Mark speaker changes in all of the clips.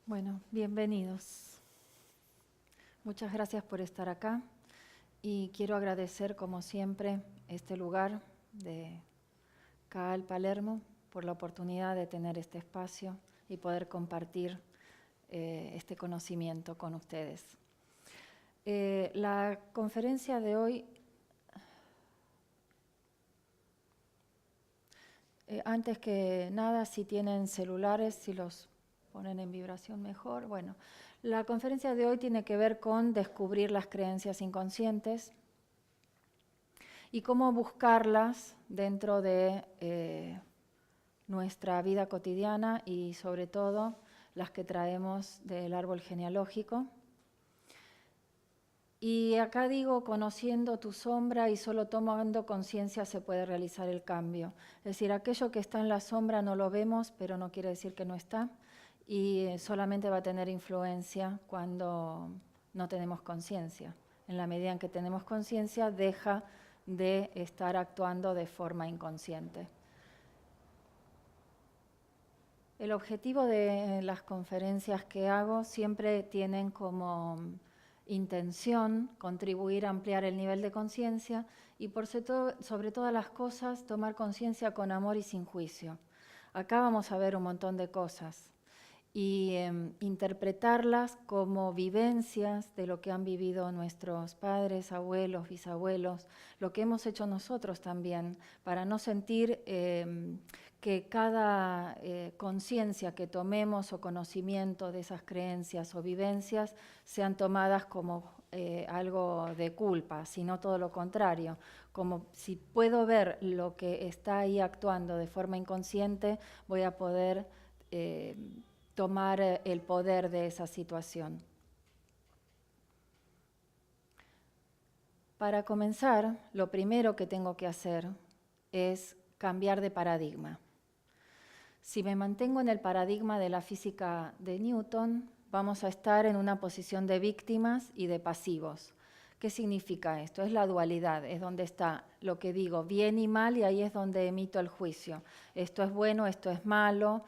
Speaker 1: Bueno, bienvenidos. Muchas gracias por estar acá y quiero agradecer, como siempre, este lugar de CAAL Palermo por la oportunidad de tener este espacio y poder compartir este conocimiento con ustedes. La conferencia de hoy, antes que nada, si tienen celulares, si los ponen en vibración mejor. Bueno, la conferencia de hoy tiene que ver con descubrir las creencias inconscientes y cómo buscarlas dentro de nuestra vida cotidiana y sobre todo las que traemos del árbol genealógico. Y acá digo, conociendo tu sombra y solo tomando conciencia se puede realizar el cambio. Es decir, aquello que está en la sombra no lo vemos, pero no quiere decir que no está. Y solamente va a tener influencia cuando no tenemos conciencia. En la medida en que tenemos conciencia, deja de estar actuando de forma inconsciente. El objetivo de las conferencias que hago siempre tienen como intención contribuir a ampliar el nivel de conciencia y sobre todas las cosas tomar conciencia con amor y sin juicio. Acá vamos a ver un montón de cosas y interpretarlas como vivencias de lo que han vivido nuestros padres, abuelos, bisabuelos, lo que hemos hecho nosotros también, para no sentir que cada conciencia que tomemos o conocimiento de esas creencias o vivencias sean tomadas como algo de culpa, sino todo lo contrario, como si puedo ver lo que está ahí actuando de forma inconsciente, voy a poder tomar el poder de esa situación. Para comenzar, lo primero que tengo que hacer es cambiar de paradigma. Si me mantengo en el paradigma de la física de Newton, vamos a estar en una posición de víctimas y de pasivos. ¿Qué significa esto? Es la dualidad, es donde está lo que digo, bien y mal, y ahí es donde emito el juicio. Esto es bueno, esto es malo,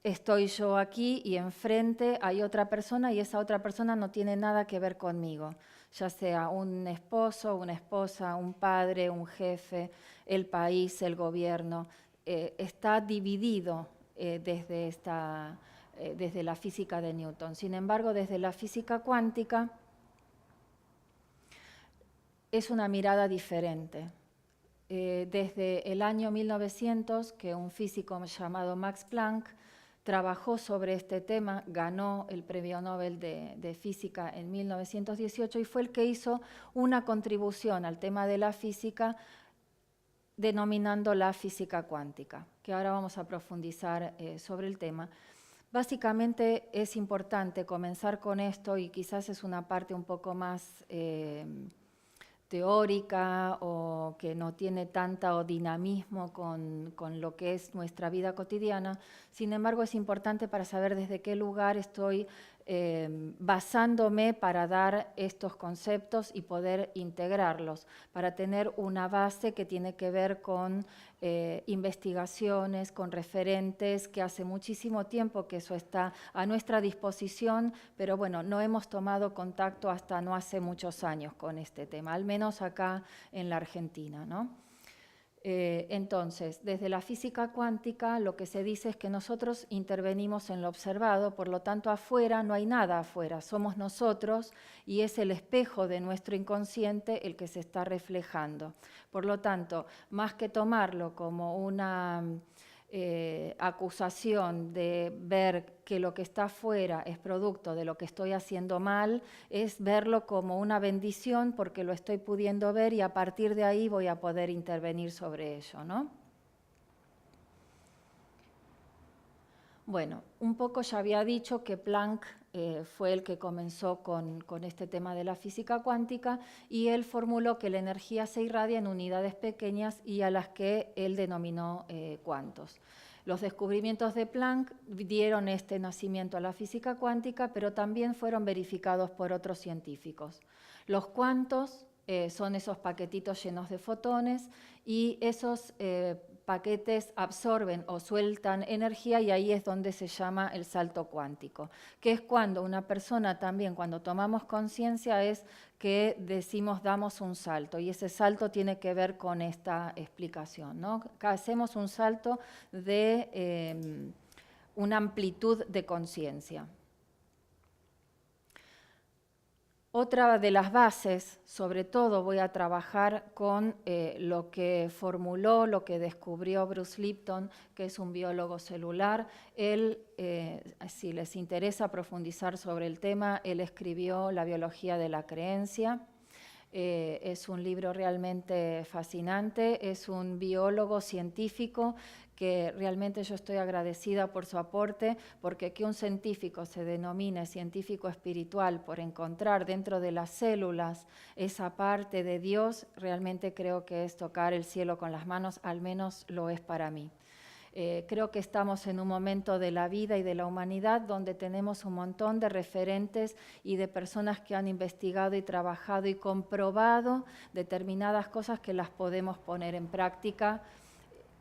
Speaker 1: estoy yo aquí y enfrente hay otra persona y esa otra persona no tiene nada que ver conmigo, ya sea un esposo, una esposa, un padre, un jefe, el país, el gobierno, está dividido desde la física de Newton. Sin embargo, desde la física cuántica es una mirada diferente. Desde el año 1900, que un físico llamado Max Planck trabajó sobre este tema, ganó el Premio Nobel de Física en 1918 y fue el que hizo una contribución al tema de la física denominando la física cuántica, que ahora vamos a profundizar sobre el tema. Básicamente es importante comenzar con esto y quizás es una parte un poco más teórica o que no tiene tanto dinamismo con lo que es nuestra vida cotidiana. Sin embargo, es importante para saber desde qué lugar estoy basándome para dar estos conceptos y poder integrarlos, para tener una base que tiene que ver con investigaciones, con referentes, que hace muchísimo tiempo que eso está a nuestra disposición, pero bueno, no hemos tomado contacto hasta no hace muchos años con este tema, al menos acá en la Argentina, ¿no? Entonces, desde la física cuántica lo que se dice es que nosotros intervenimos en lo observado, por lo tanto afuera no hay nada afuera, somos nosotros y es el espejo de nuestro inconsciente el que se está reflejando. Por lo tanto, más que tomarlo como una acusación de ver que lo que está afuera es producto de lo que estoy haciendo mal, es verlo como una bendición porque lo estoy pudiendo ver y a partir de ahí voy a poder intervenir sobre ello, ¿no? Bueno, un poco ya había dicho que Planck fue el que comenzó con este tema de la física cuántica y él formuló que la energía se irradia en unidades pequeñas y a las que él denominó cuantos. Los descubrimientos de Planck dieron este nacimiento a la física cuántica, pero también fueron verificados por otros científicos. Los cuantos son esos paquetitos llenos de fotones y esos paquetes absorben o sueltan energía y ahí es donde se llama el salto cuántico, que es cuando una persona también, cuando tomamos conciencia, es que decimos damos un salto y ese salto tiene que ver con esta explicación, ¿no? Hacemos un salto de una amplitud de conciencia. Otra de las bases, sobre todo voy a trabajar con lo que formuló, lo que descubrió Bruce Lipton, que es un biólogo celular. Él, si les interesa profundizar sobre el tema, él escribió La biología de la creencia. Es un libro realmente fascinante, es un biólogo científico que realmente yo estoy agradecida por su aporte, porque que un científico se denomine científico espiritual por encontrar dentro de las células esa parte de Dios, realmente creo que es tocar el cielo con las manos, al menos lo es para mí. Creo que estamos en un momento de la vida y de la humanidad donde tenemos un montón de referentes y de personas que han investigado y trabajado y comprobado determinadas cosas que las podemos poner en práctica,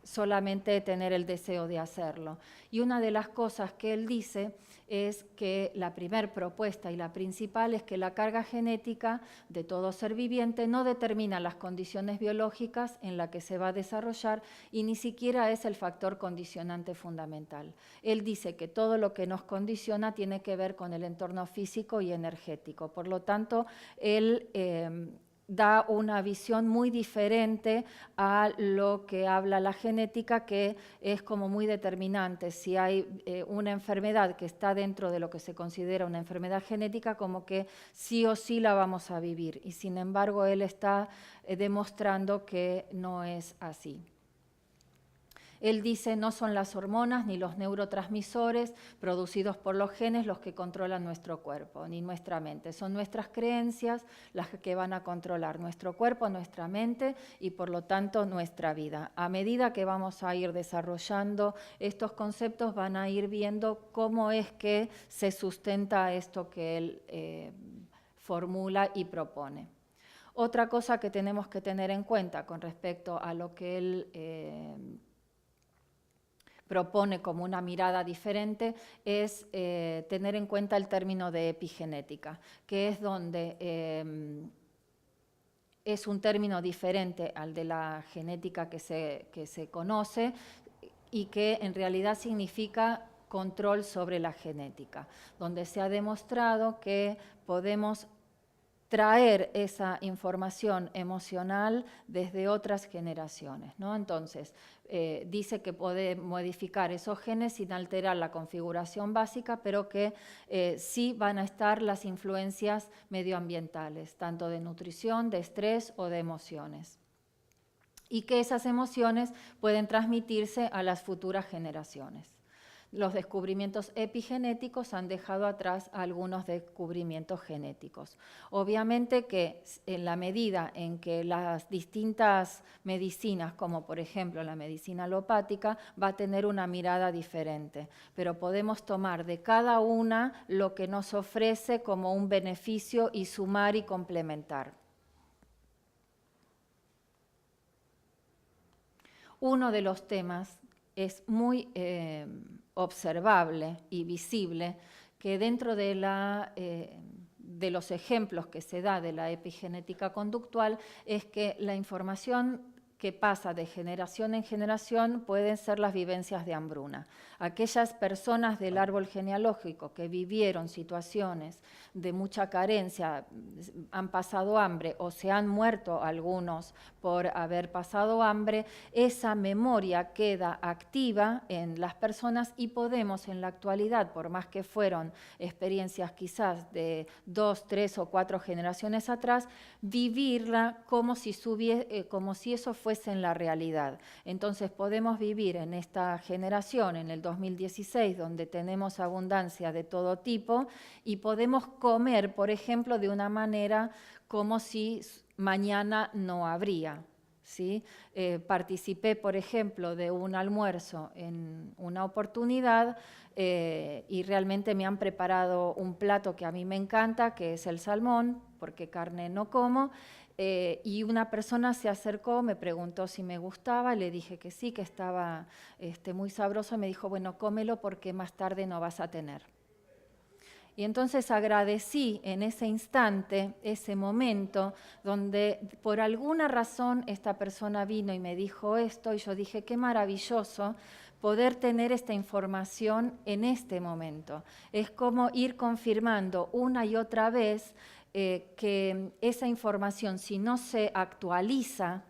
Speaker 1: solamente tener el deseo de hacerlo. Y una de las cosas que él dice es que la primera propuesta y la principal es que la carga genética de todo ser viviente no determina las condiciones biológicas en las que se va a desarrollar y ni siquiera es el factor condicionante fundamental. Él dice que todo lo que nos condiciona tiene que ver con el entorno físico y energético. Por lo tanto, él da una visión muy diferente a lo que habla la genética, que es como muy determinante. Si hay una enfermedad que está dentro de lo que se considera una enfermedad genética, como que sí o sí la vamos a vivir. Y sin embargo, él está demostrando que no es así. Él dice, no son las hormonas ni los neurotransmisores producidos por los genes los que controlan nuestro cuerpo, ni nuestra mente. Son nuestras creencias las que van a controlar nuestro cuerpo, nuestra mente y por lo tanto nuestra vida. A medida que vamos a ir desarrollando estos conceptos, van a ir viendo cómo es que se sustenta esto que él formula y propone. Otra cosa que tenemos que tener en cuenta con respecto a lo que él propone como una mirada diferente es tener en cuenta el término de epigenética, que es donde es un término diferente al de la genética que se conoce y que en realidad significa control sobre la genética, donde se ha demostrado que podemos traer esa información emocional desde otras generaciones, ¿no? Entonces, dice que puede modificar esos genes sin alterar la configuración básica, pero que sí van a estar las influencias medioambientales, tanto de nutrición, de estrés o de emociones. Y que esas emociones pueden transmitirse a las futuras generaciones. Los descubrimientos epigenéticos han dejado atrás algunos descubrimientos genéticos. Obviamente que en la medida en que las distintas medicinas, como por ejemplo la medicina alopática, va a tener una mirada diferente, pero podemos tomar de cada una lo que nos ofrece como un beneficio y sumar y complementar. Uno de los temas es muy observable y visible que dentro de los ejemplos que se da de la epigenética conductual es que la información que pasa de generación en generación pueden ser las vivencias de hambruna. Aquellas personas del árbol genealógico que vivieron situaciones de mucha carencia, han pasado hambre o se han muerto algunos por haber pasado hambre, esa memoria queda activa en las personas y podemos en la actualidad, por más que fueron experiencias quizás de 2, 3 o 4 generaciones atrás, vivirla como si eso fuese en la realidad. Entonces podemos vivir en esta generación, en el 2016, donde tenemos abundancia de todo tipo y podemos comer, por ejemplo, de una manera como si mañana no habría. ¿Sí? Participé, por ejemplo, de un almuerzo en una oportunidad y realmente me han preparado un plato que a mí me encanta, que es el salmón, porque carne no como, y una persona se acercó, me preguntó si me gustaba, le dije que sí, que estaba muy sabroso, me dijo, bueno, cómelo porque más tarde no vas a tener. Y entonces agradecí en ese instante, ese momento, donde por alguna razón esta persona vino y me dijo esto, y yo dije, qué maravilloso poder tener esta información en este momento. Es como ir confirmando una y otra vez que esa información, si no se actualiza,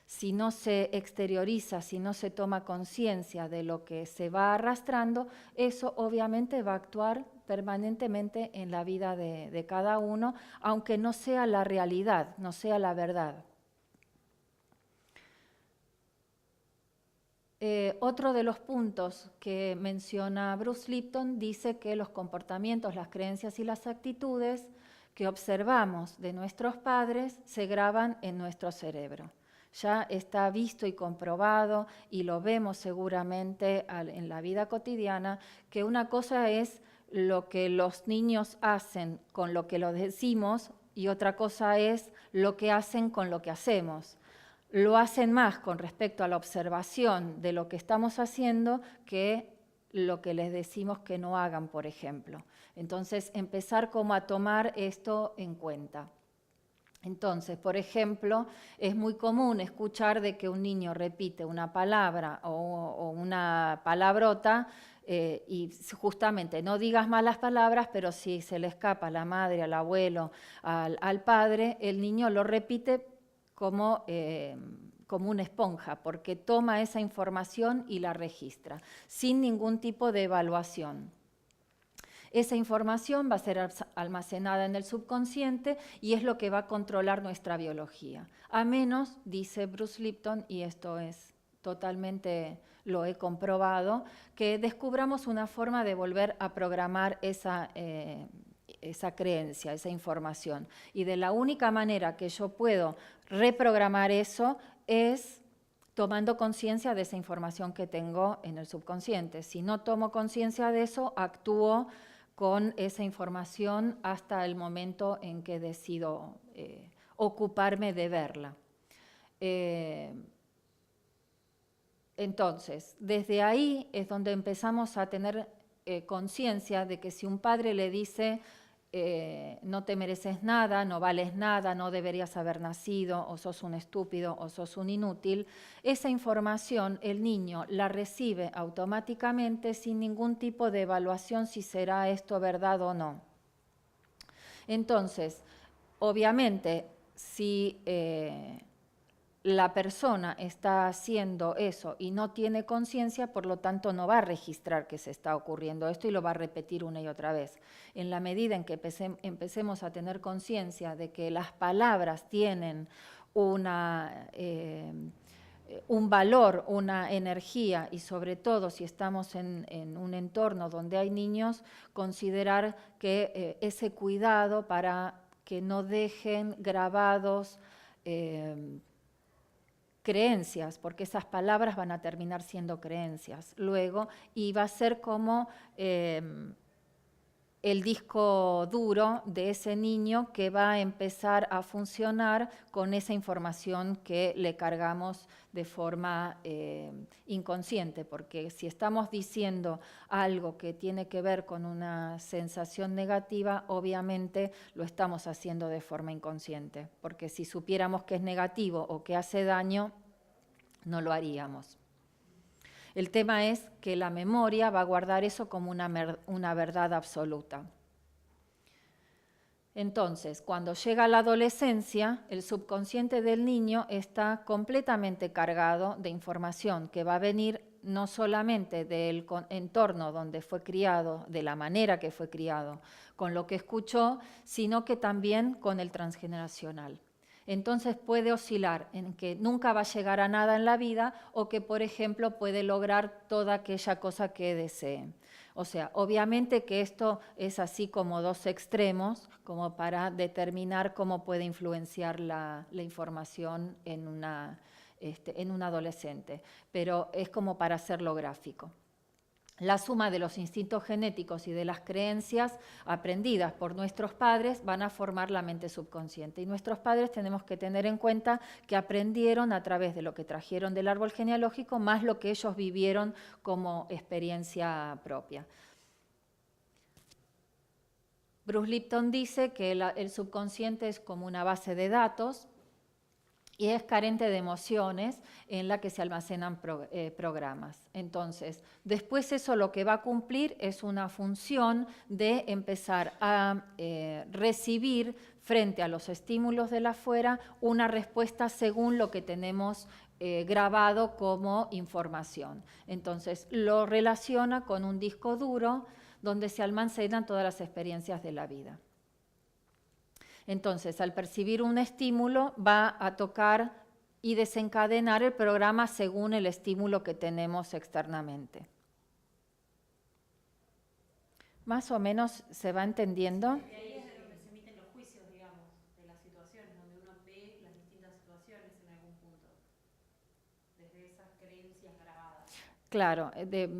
Speaker 1: si no se exterioriza, si no se toma conciencia de lo que se va arrastrando, eso obviamente va a actuar permanentemente en la vida de cada uno, aunque no sea la realidad, no sea la verdad. Otro de los puntos que menciona Bruce Lipton dice que los comportamientos, las creencias y las actitudes que observamos de nuestros padres se graban en nuestro cerebro. Ya está visto y comprobado, y lo vemos seguramente en la vida cotidiana, que una cosa es lo que los niños hacen con lo que lo decimos y otra cosa es lo que hacen con lo que hacemos. Lo hacen más con respecto a la observación de lo que estamos haciendo que lo que les decimos que no hagan, por ejemplo. Entonces, empezar como a tomar esto en cuenta. Entonces, por ejemplo, es muy común escuchar de que un niño repite una palabra o una palabrota y justamente no digas malas palabras, pero si se le escapa a la madre, al abuelo, al padre, el niño lo repite como una esponja, porque toma esa información y la registra, sin ningún tipo de evaluación. Esa información va a ser almacenada en el subconsciente y es lo que va a controlar nuestra biología. A menos, dice Bruce Lipton, y esto es totalmente, lo he comprobado, que descubramos una forma de volver a programar esa creencia, esa información. Y de la única manera que yo puedo reprogramar eso es tomando conciencia de esa información que tengo en el subconsciente. Si no tomo conciencia de eso, actúo con esa información hasta el momento en que decido ocuparme de verla. Entonces, desde ahí es donde empezamos a tener conciencia de que si un padre le dice no te mereces nada, no vales nada, no deberías haber nacido, o sos un estúpido, o sos un inútil, esa información el niño la recibe automáticamente sin ningún tipo de evaluación si será esto verdad o no. Entonces, obviamente, si la persona está haciendo eso y no tiene conciencia, por lo tanto no va a registrar que se está ocurriendo esto y lo va a repetir una y otra vez. En la medida en que empecemos a tener conciencia de que las palabras tienen un valor, una energía, y sobre todo si estamos en un entorno donde hay niños, considerar que ese cuidado para que no dejen grabados creencias, porque esas palabras van a terminar siendo creencias luego, y va a ser como el disco duro de ese niño que va a empezar a funcionar con esa información que le cargamos de forma inconsciente, porque si estamos diciendo algo que tiene que ver con una sensación negativa, obviamente lo estamos haciendo de forma inconsciente, porque si supiéramos que es negativo o que hace daño, no lo haríamos. El tema es que la memoria va a guardar eso como una verdad absoluta. Entonces, cuando llega la adolescencia, el subconsciente del niño está completamente cargado de información que va a venir no solamente del entorno donde fue criado, de la manera que fue criado, con lo que escuchó, sino que también con el transgeneracional. Entonces puede oscilar en que nunca va a llegar a nada en la vida o que, por ejemplo, puede lograr toda aquella cosa que desee. O sea, obviamente que esto es así como dos extremos, como para determinar cómo puede influenciar la información en un adolescente, pero es como para hacerlo gráfico. la suma de los instintos genéticos y de las creencias aprendidas por nuestros padres van a formar la mente subconsciente. Y nuestros padres tenemos que tener en cuenta que aprendieron a través de lo que trajeron del árbol genealógico, más lo que ellos vivieron como experiencia propia. Bruce Lipton dice que el subconsciente es como una base de datos y es carente de emociones en la que se almacenan programas. Entonces, después eso lo que va a cumplir es una función de empezar a recibir frente a los estímulos de la afuera una respuesta según lo que tenemos grabado como información. Entonces, lo relaciona con un disco duro donde se almacenan todas las experiencias de la vida. Entonces, al percibir un estímulo, va a tocar y desencadenar el programa según el estímulo que tenemos externamente. ¿Más o menos se va entendiendo?
Speaker 2: Y ahí es de donde se emiten los juicios, digamos, de las situaciones, donde uno ve las distintas situaciones en algún punto, desde esas creencias grabadas.
Speaker 1: Claro,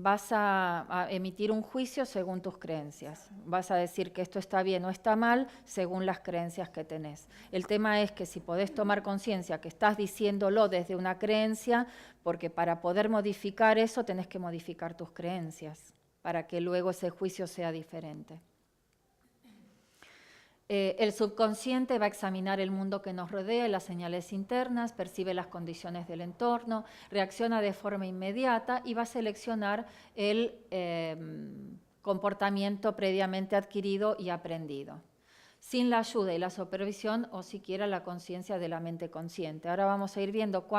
Speaker 1: vas a emitir un juicio según tus creencias. Vas a decir que esto está bien o está mal según las creencias que tenés. El tema es que si podés tomar conciencia que estás diciéndolo desde una creencia, porque para poder modificar eso tenés que modificar tus creencias, para que luego ese juicio sea diferente. El subconsciente va a examinar el mundo que nos rodea y las señales internas, percibe las condiciones del entorno, reacciona de forma inmediata y va a seleccionar el comportamiento previamente adquirido y aprendido, sin la ayuda y la supervisión o siquiera la conciencia de la mente consciente. Ahora vamos a ir viendo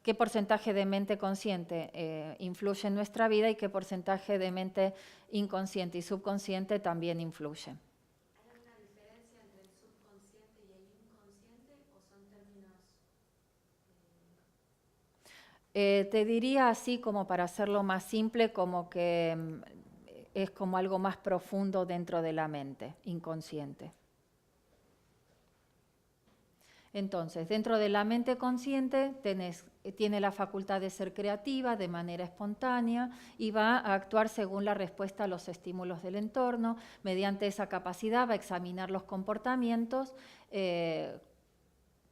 Speaker 1: qué porcentaje de mente consciente influye en nuestra vida y qué porcentaje de mente inconsciente y subconsciente también influye. Te diría así como para hacerlo más simple, como que es como algo más profundo dentro de la mente, inconsciente. Entonces, dentro de la mente consciente tiene la facultad de ser creativa de manera espontánea y va a actuar según la respuesta a los estímulos del entorno. Mediante esa capacidad va a examinar los comportamientos,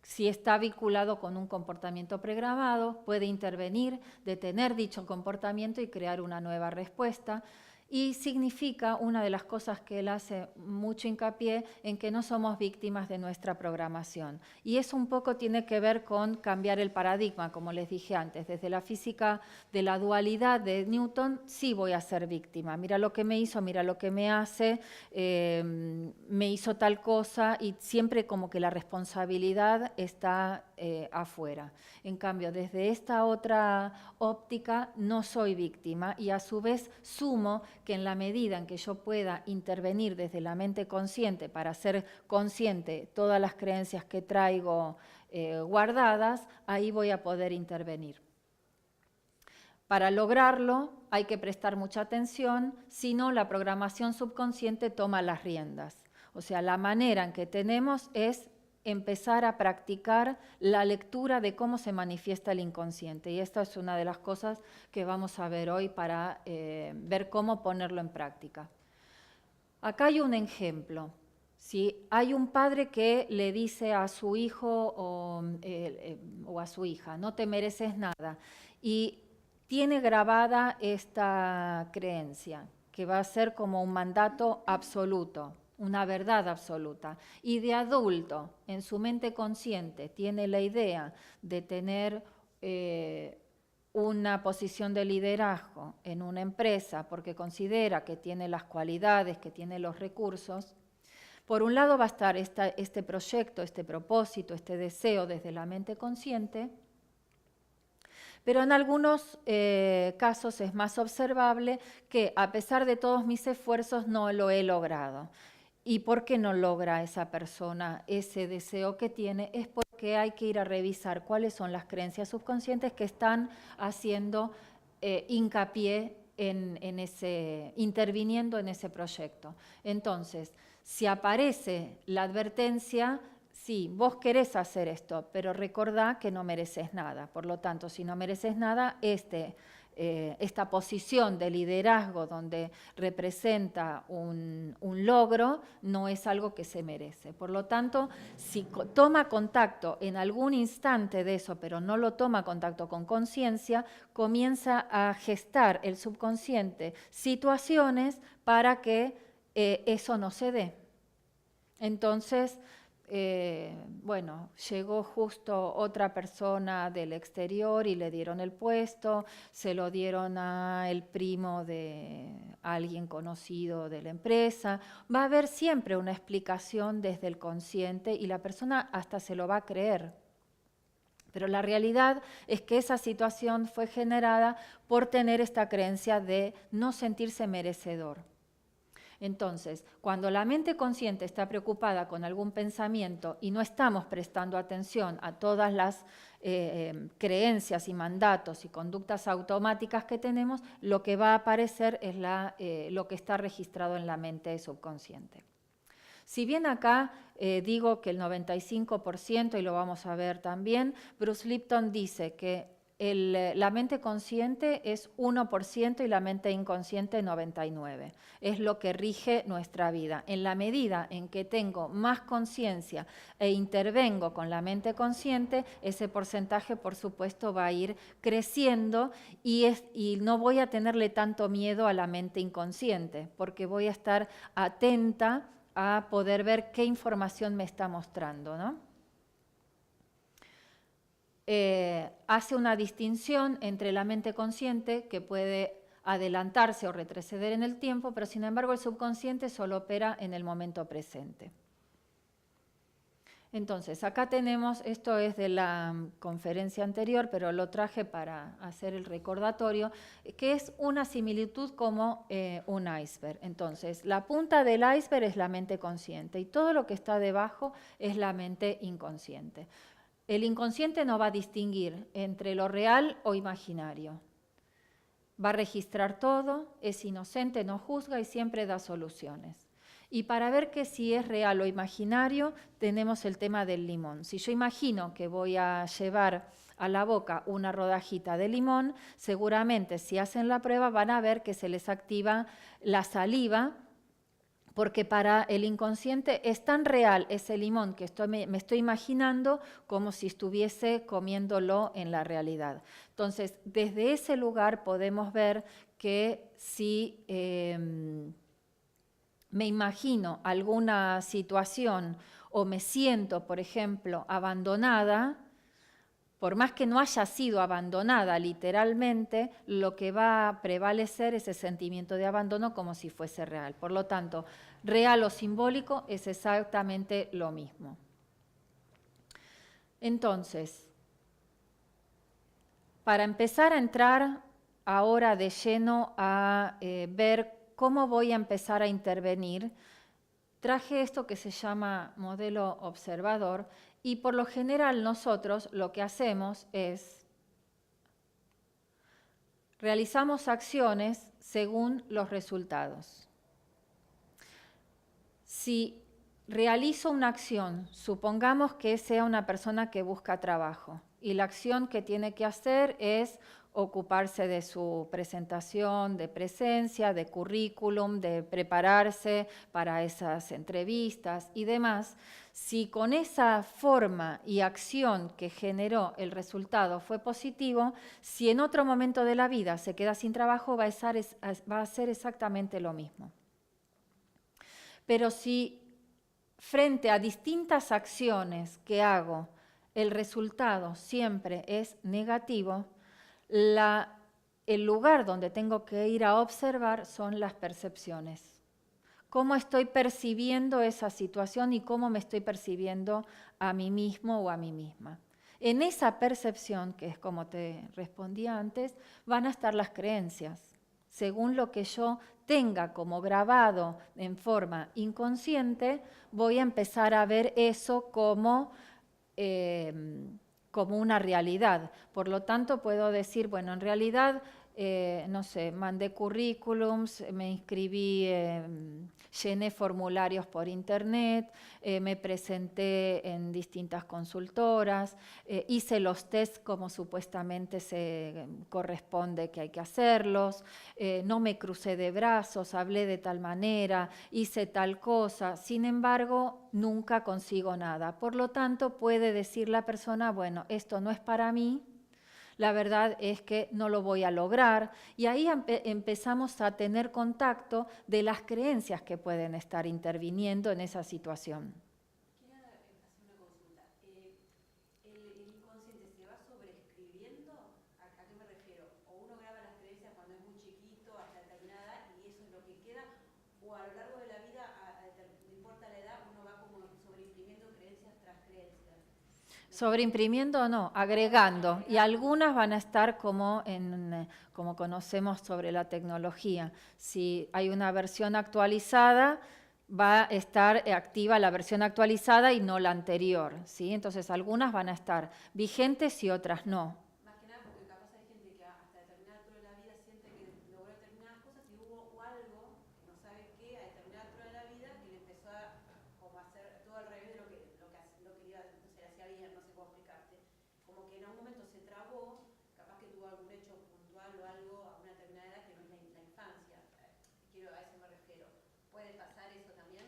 Speaker 1: si está vinculado con un comportamiento pregrabado, puede intervenir, detener dicho comportamiento y crear una nueva respuesta. Y significa, una de las cosas que él hace mucho hincapié, en que no somos víctimas de nuestra programación. Y eso un poco tiene que ver con cambiar el paradigma, como les dije antes. Desde la física de la dualidad de Newton, sí voy a ser víctima. Mira lo que me hizo, mira lo que me hace, me hizo tal cosa, y siempre como que la responsabilidad está afuera. En cambio, desde esta otra óptica, no soy víctima y a su vez sumo que en la medida en que yo pueda intervenir desde la mente consciente para hacer consciente todas las creencias que traigo guardadas, ahí voy a poder intervenir. Para lograrlo hay que prestar mucha atención, si no la programación subconsciente toma las riendas. O sea, la manera en que tenemos es empezar a practicar la lectura de cómo se manifiesta el inconsciente. Y esta es una de las cosas que vamos a ver hoy para ver cómo ponerlo en práctica. Acá hay un ejemplo. Si hay un padre que le dice a su hijo o a su hija, no te mereces nada, y tiene grabada esta creencia, que va a ser como un mandato absoluto, una verdad absoluta. Y de adulto, en su mente consciente, tiene la idea de tener una posición de liderazgo en una empresa porque considera que tiene las cualidades, que tiene los recursos. Por un lado va a estar este proyecto, este propósito, este deseo desde la mente consciente, pero en algunos casos es más observable que a pesar de todos mis esfuerzos no lo he logrado. ¿Y por qué no logra esa persona ese deseo que tiene? Es porque hay que ir a revisar cuáles son las creencias subconscientes que están haciendo hincapié interviniendo en ese proyecto. Entonces, si aparece la advertencia, sí, vos querés hacer esto, pero recordá que no mereces nada. Por lo tanto, si no mereces nada, esta posición de liderazgo donde representa un logro, no es algo que se merece. Por lo tanto, si toma contacto en algún instante de eso, pero no lo toma contacto con conciencia, comienza a gestar el subconsciente situaciones para que eso no se dé. Entonces, bueno, llegó justo otra persona del exterior y le dieron el puesto, se lo dieron al primo de alguien conocido de la empresa. Va a haber siempre una explicación desde el consciente y la persona hasta se lo va a creer. Pero la realidad es que esa situación fue generada por tener esta creencia de no sentirse merecedor. Entonces, cuando la mente consciente está preocupada con algún pensamiento y no estamos prestando atención a todas las creencias y mandatos y conductas automáticas que tenemos, lo que va a aparecer es lo que está registrado en la mente subconsciente. Si bien acá digo que el 95%, y lo vamos a ver también, Bruce Lipton dice que la mente consciente es 1% y la mente inconsciente 99%. Es lo que rige nuestra vida. En la medida en que tengo más conciencia e intervengo con la mente consciente, ese porcentaje, por supuesto, va a ir creciendo y no voy a tenerle tanto miedo a la mente inconsciente, porque voy a estar atenta a poder ver qué información me está mostrando, ¿no? Hace una distinción entre la mente consciente, que puede adelantarse o retroceder en el tiempo, pero sin embargo el subconsciente solo opera en el momento presente. Entonces, acá tenemos, esto es de la conferencia anterior, pero lo traje para hacer el recordatorio, que es una similitud como un iceberg. Entonces, la punta del iceberg es la mente consciente y todo lo que está debajo es la mente inconsciente. El inconsciente no va a distinguir entre lo real o imaginario. Va a registrar todo, es inocente, no juzga y siempre da soluciones. Y para ver que si es real o imaginario, tenemos el tema del limón. Si yo imagino que voy a llevar a la boca una rodajita de limón, seguramente si hacen la prueba van a ver que se les activa la saliva, porque para el inconsciente es tan real ese limón que me estoy imaginando como si estuviese comiéndolo en la realidad. Entonces, desde ese lugar podemos ver que si me imagino alguna situación o me siento, por ejemplo, abandonada, por más que no haya sido abandonada literalmente, lo que va a prevalecer es ese sentimiento de abandono como si fuese real. Por lo tanto, real o simbólico es exactamente lo mismo. Entonces, para empezar a entrar ahora de lleno a ver cómo voy a empezar a intervenir, traje esto que se llama modelo observador y por lo general nosotros lo que hacemos es realizamos acciones según los resultados. Si realizo una acción, supongamos que sea una persona que busca trabajo y la acción que tiene que hacer es ocuparse de su presentación, de presencia, de currículum, de prepararse para esas entrevistas y demás. Si con esa forma y acción que generó el resultado fue positivo, si en otro momento de la vida se queda sin trabajo, va a ser exactamente lo mismo. Pero si frente a distintas acciones que hago, el resultado siempre es negativo, el lugar donde tengo que ir a observar son las percepciones. Cómo estoy percibiendo esa situación y cómo me estoy percibiendo a mí mismo o a mí misma. En esa percepción, que es como te respondí antes, van a estar las creencias. Según lo que yo tenga como grabado en forma inconsciente, voy a empezar a ver eso como una realidad. Por lo tanto, puedo decir, bueno, en realidad no sé, mandé currículums, me inscribí, llené formularios por internet, me presenté en distintas consultoras, hice los tests como supuestamente se corresponde que hay que hacerlos, no me crucé de brazos, hablé de tal manera, hice tal cosa. Sin embargo, nunca consigo nada. Por lo tanto, puede decir la persona, bueno, esto no es para mí, la verdad es que no lo voy a lograr, y ahí empezamos a tener contacto de las creencias que pueden estar interviniendo en esa situación.
Speaker 2: Quiero hacer una consulta. ¿El inconsciente se va sobreescribiendo? ¿A qué me refiero? ¿O uno graba las creencias cuando es muy chiquito, hasta determinada edad, y eso es lo que queda? ¿O a lo largo de la vida, no importa la edad, uno va como sobreimprimiendo creencias tras creencias?
Speaker 1: Sobreimprimiendo no, agregando, y algunas van a estar como conocemos sobre la tecnología. Si hay una versión actualizada, va a estar activa la versión actualizada y no la anterior, ¿sí? Entonces algunas van a estar vigentes y otras no.
Speaker 2: Más que nada porque capaz hay gente que hasta determinada altura de la vida siente que logró determinadas cosas y hubo algo, que no sabe qué, a determinada altura de la vida que le empezó a como hacer todo al revés de lo que iba, no sé, hacía bien, no sé cómo explicarte. Como que en algún momento se trabó, capaz que tuvo algún hecho puntual o algo a una determinada edad que no es la infancia. A eso me refiero. ¿Puede pasar eso también?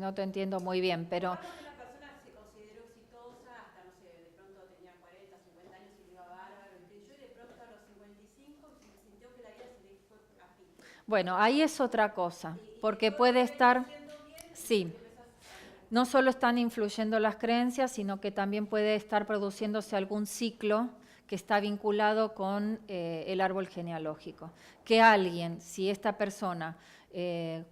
Speaker 1: No te entiendo muy bien, pero...
Speaker 2: Supongamos que una persona se consideró exitosa hasta, no sé, de pronto tenía 40, 50 años y le iba bárbaro, y de pronto a los 55 sintió que la vida se le fue a pique.
Speaker 1: Bueno, ahí es otra cosa, porque puede estar... Sí. No solo están influyendo las creencias, sino que también puede estar produciéndose algún ciclo que está vinculado con el árbol genealógico. Que alguien, si esta persona,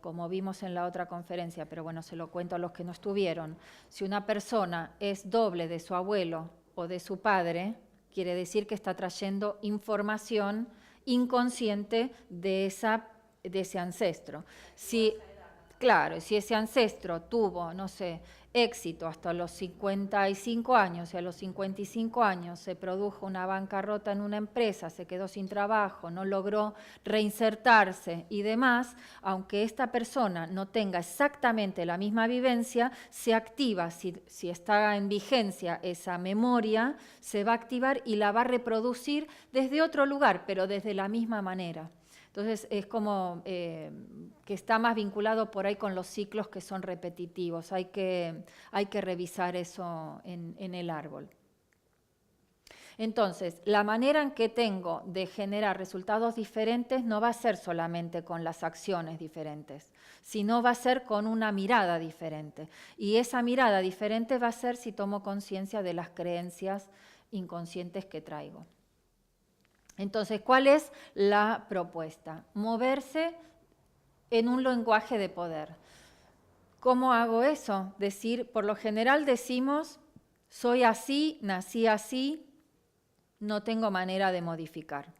Speaker 1: como vimos en la otra conferencia, pero bueno, se lo cuento a los que no estuvieron, si una persona es doble de su abuelo o de su padre, quiere decir que está trayendo información inconsciente de ese ancestro. Claro, si ese ancestro tuvo, no sé, éxito hasta los 55 años y a los 55 años se produjo una bancarrota en una empresa, se quedó sin trabajo, no logró reinsertarse y demás, aunque esta persona no tenga exactamente la misma vivencia, se activa, si está en vigencia esa memoria, se va a activar y la va a reproducir desde otro lugar, pero desde la misma manera. Entonces es como que está más vinculado por ahí con los ciclos que son repetitivos. Hay que revisar eso en el árbol. Entonces, la manera en que tengo de generar resultados diferentes no va a ser solamente con las acciones diferentes, sino va a ser con una mirada diferente. Y esa mirada diferente va a ser si tomo conciencia de las creencias inconscientes que traigo. Entonces, ¿cuál es la propuesta? Moverse en un lenguaje de poder. ¿Cómo hago eso? Decir, por lo general decimos, soy así, nací así, no tengo manera de modificar.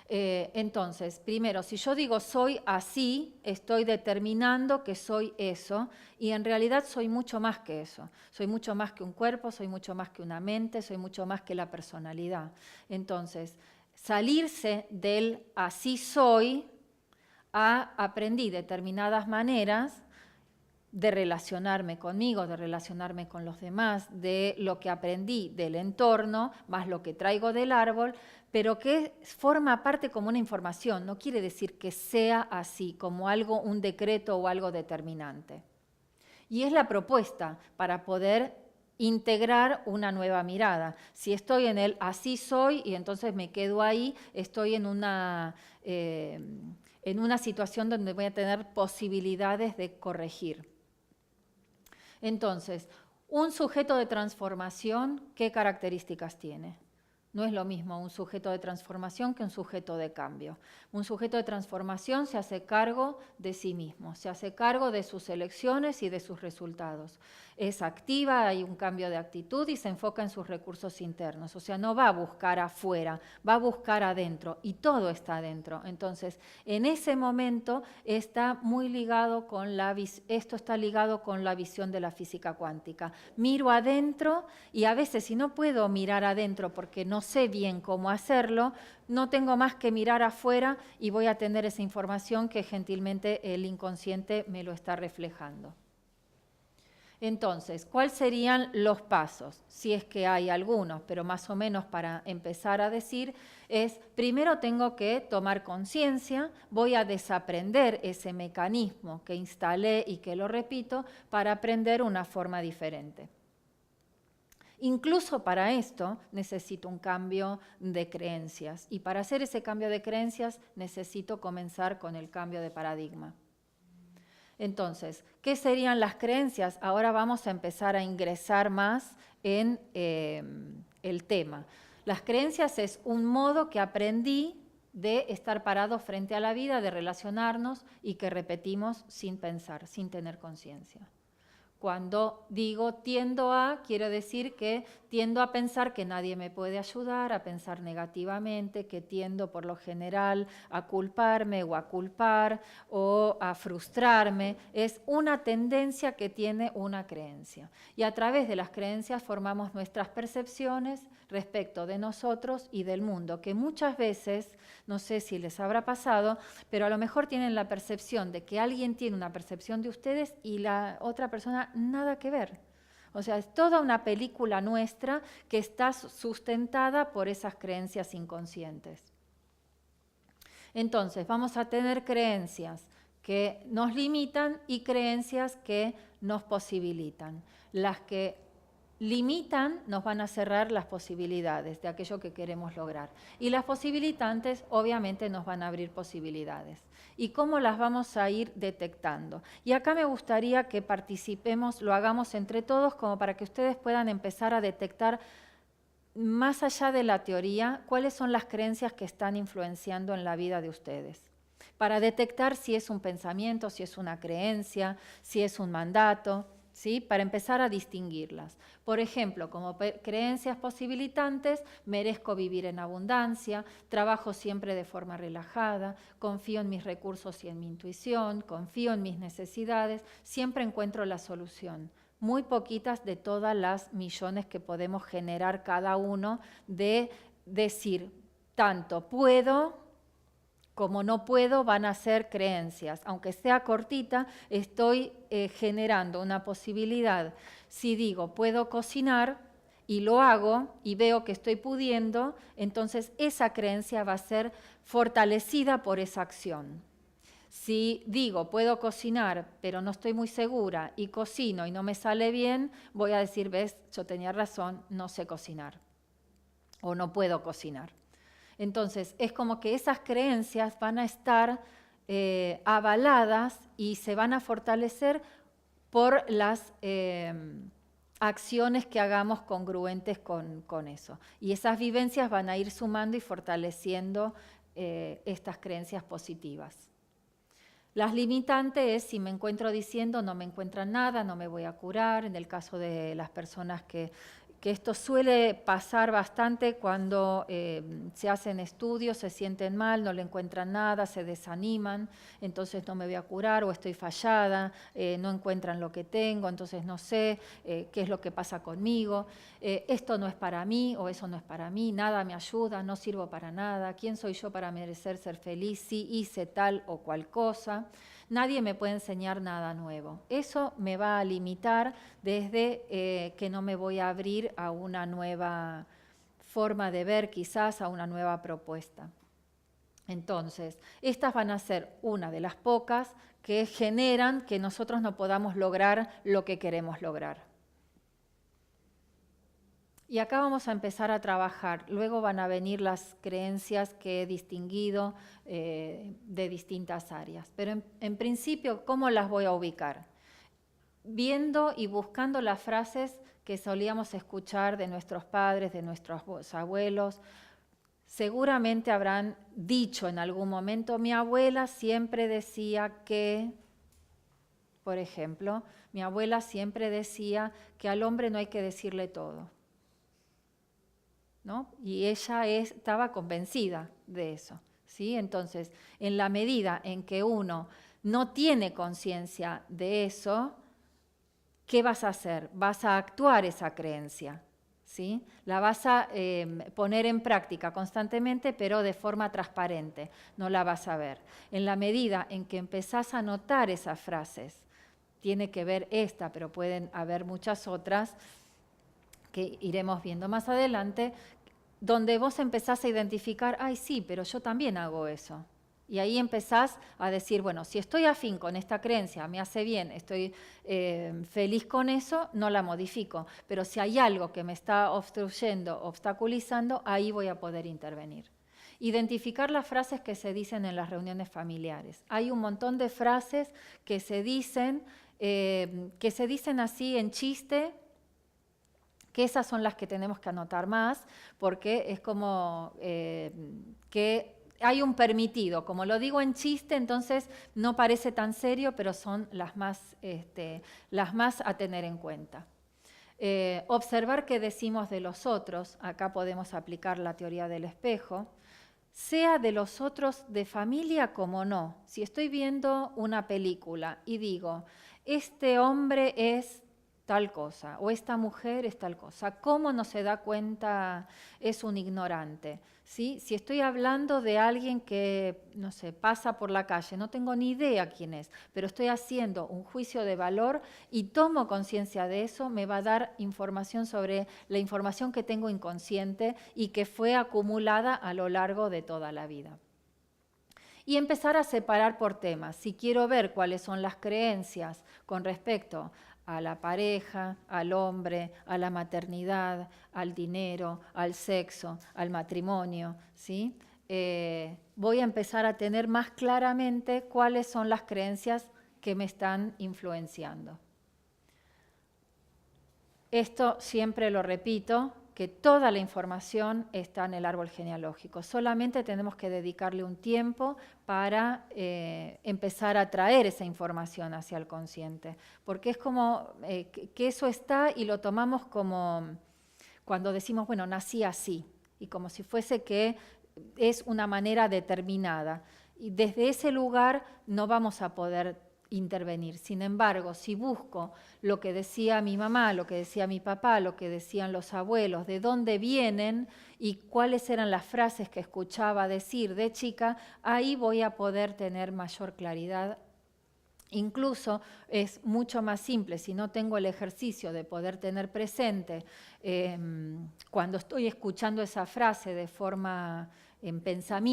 Speaker 1: Entonces, primero, si yo digo soy así, estoy determinando que soy eso y en realidad soy mucho más que eso. Soy mucho más que un cuerpo, soy mucho más que una mente, soy mucho más que la personalidad. Entonces, salirse del así soy a aprendí determinadas maneras de relacionarme conmigo, de relacionarme con los demás, de lo que aprendí del entorno, más lo que traigo del árbol, pero que forma parte como una información, no quiere decir que sea así, como algo, un decreto o algo determinante. Y es la propuesta para poder integrar una nueva mirada. Si estoy en el así soy y entonces me quedo ahí, estoy en una situación donde voy a tener posibilidades de corregir. Entonces, un sujeto de transformación, ¿qué características tiene? No es lo mismo un sujeto de transformación que un sujeto de cambio. Un sujeto de transformación se hace cargo de sí mismo, se hace cargo de sus elecciones y de sus resultados. Es activa, hay un cambio de actitud y se enfoca en sus recursos internos. O sea, no va a buscar afuera, va a buscar adentro y todo está adentro. Entonces, en ese momento está muy ligado con esto está ligado con la visión de la física cuántica. Miro adentro y a veces si no puedo mirar adentro porque no sé bien cómo hacerlo, no tengo más que mirar afuera y voy a tener esa información que gentilmente el inconsciente me lo está reflejando. Entonces, ¿cuáles serían los pasos? Si es que hay algunos, pero más o menos para empezar a decir, es primero tengo que tomar conciencia, voy a desaprender ese mecanismo que instalé y que lo repito para aprender una forma diferente. Incluso para esto necesito un cambio de creencias y para hacer ese cambio de creencias necesito comenzar con el cambio de paradigma. Entonces, ¿qué serían las creencias? Ahora vamos a empezar a ingresar más en el tema. Las creencias es un modo que aprendí de estar parados frente a la vida, de relacionarnos y que repetimos sin pensar, sin tener conciencia. Cuando digo tiendo a, quiero decir que tiendo a pensar que nadie me puede ayudar, a pensar negativamente, que tiendo por lo general a culparme o a culpar o a frustrarme. Es una tendencia que tiene una creencia. Y a través de las creencias formamos nuestras percepciones respecto de nosotros y del mundo, que muchas veces, no sé si les habrá pasado, pero a lo mejor tienen la percepción de que alguien tiene una percepción de ustedes y la otra persona nada que ver. O sea, es toda una película nuestra que está sustentada por esas creencias inconscientes. Entonces, vamos a tener creencias que nos limitan y creencias que nos posibilitan. Las que limitan nos van a cerrar las posibilidades de aquello que queremos lograr. Y las posibilitantes obviamente nos van a abrir posibilidades. ¿Y cómo las vamos a ir detectando? Y acá me gustaría que participemos, lo hagamos entre todos como para que ustedes puedan empezar a detectar más allá de la teoría, cuáles son las creencias que están influenciando en la vida de ustedes. Para detectar si es un pensamiento, si es una creencia, si es un mandato, ¿sí? Para empezar a distinguirlas. Por ejemplo, como creencias posibilitantes, merezco vivir en abundancia, trabajo siempre de forma relajada, confío en mis recursos y en mi intuición, confío en mis necesidades, siempre encuentro la solución. Muy poquitas de todas las millones que podemos generar cada uno de decir, tanto puedo como no puedo, van a ser creencias. Aunque sea cortita, estoy generando una posibilidad. Si digo, puedo cocinar y lo hago y veo que estoy pudiendo, entonces esa creencia va a ser fortalecida por esa acción. Si digo, puedo cocinar, pero no estoy muy segura y cocino y no me sale bien, voy a decir, ves, yo tenía razón, no sé cocinar o no puedo cocinar. Entonces, es como que esas creencias van a estar avaladas y se van a fortalecer por las acciones que hagamos congruentes con eso. Y esas vivencias van a ir sumando y fortaleciendo estas creencias positivas. Las limitantes es si me encuentro diciendo no me encuentran nada, no me voy a curar, en el caso de las personas que esto suele pasar bastante cuando se hacen estudios, se sienten mal, no le encuentran nada, se desaniman, entonces no me voy a curar o estoy fallada, no encuentran lo que tengo, entonces no sé qué es lo que pasa conmigo, esto no es para mí o eso no es para mí, nada me ayuda, no sirvo para nada, ¿quién soy yo para merecer ser feliz si hice tal o cual cosa? Nadie me puede enseñar nada nuevo. Eso me va a limitar desde que no me voy a abrir a una nueva forma de ver, quizás a una nueva propuesta. Entonces, estas van a ser una de las pocas que generan que nosotros no podamos lograr lo que queremos lograr. Y acá vamos a empezar a trabajar. Luego van a venir las creencias que he distinguido de distintas áreas. Pero en principio, ¿cómo las voy a ubicar? Viendo y buscando las frases que solíamos escuchar de nuestros padres, de nuestros abuelos. Seguramente habrán dicho en algún momento, mi abuela siempre decía que, por ejemplo, mi abuela siempre decía que al hombre no hay que decirle todo. ¿No? Y ella estaba convencida de eso, ¿sí? Entonces, en la medida en que uno no tiene conciencia de eso, ¿qué vas a hacer? Vas a actuar esa creencia, ¿sí? La vas a poner en práctica constantemente, pero de forma transparente, no la vas a ver. En la medida en que empezás a notar esas frases, tiene que ver esta, pero pueden haber muchas otras que iremos viendo más adelante, donde vos empezás a identificar, ay sí, pero yo también hago eso. Y ahí empezás a decir, bueno, si estoy afín con esta creencia, me hace bien, estoy feliz con eso, no la modifico. Pero si hay algo que me está obstruyendo, obstaculizando, ahí voy a poder intervenir. Identificar las frases que se dicen en las reuniones familiares. Hay un montón de frases que se dicen así en chiste, que esas son las que tenemos que anotar más, porque es como que hay un permitido. Como lo digo en chiste, entonces no parece tan serio, pero son las más a tener en cuenta. Observar qué decimos de los otros, acá podemos aplicar la teoría del espejo, sea de los otros de familia como no. Si estoy viendo una película y digo, este hombre es tal cosa, o esta mujer es tal cosa, ¿cómo no se da cuenta? Es un ignorante, ¿sí? Si estoy hablando de alguien que, no sé, pasa por la calle, no tengo ni idea quién es, pero estoy haciendo un juicio de valor y tomo conciencia de eso, me va a dar información sobre la información que tengo inconsciente y que fue acumulada a lo largo de toda la vida. Y empezar a separar por temas. Si quiero ver cuáles son las creencias con respecto a la pareja, al hombre, a la maternidad, al dinero, al sexo, al matrimonio, ¿sí? Voy a empezar a tener más claramente cuáles son las creencias que me están influenciando. Esto siempre lo repito, que toda la información está en el árbol genealógico. Solamente tenemos que dedicarle un tiempo para empezar a traer esa información hacia el consciente. Porque es como que eso está y lo tomamos como cuando decimos, bueno, nací así, y como si fuese que es una manera determinada. Y desde ese lugar no vamos a poder intervenir. Sin embargo, si busco lo que decía mi mamá, lo que decía mi papá, lo que decían los abuelos, de dónde vienen y cuáles eran las frases que escuchaba decir de chica, ahí voy a poder tener mayor claridad. Incluso es mucho más simple si no tengo el ejercicio de poder tener presente cuando estoy escuchando esa frase de forma en pensamiento,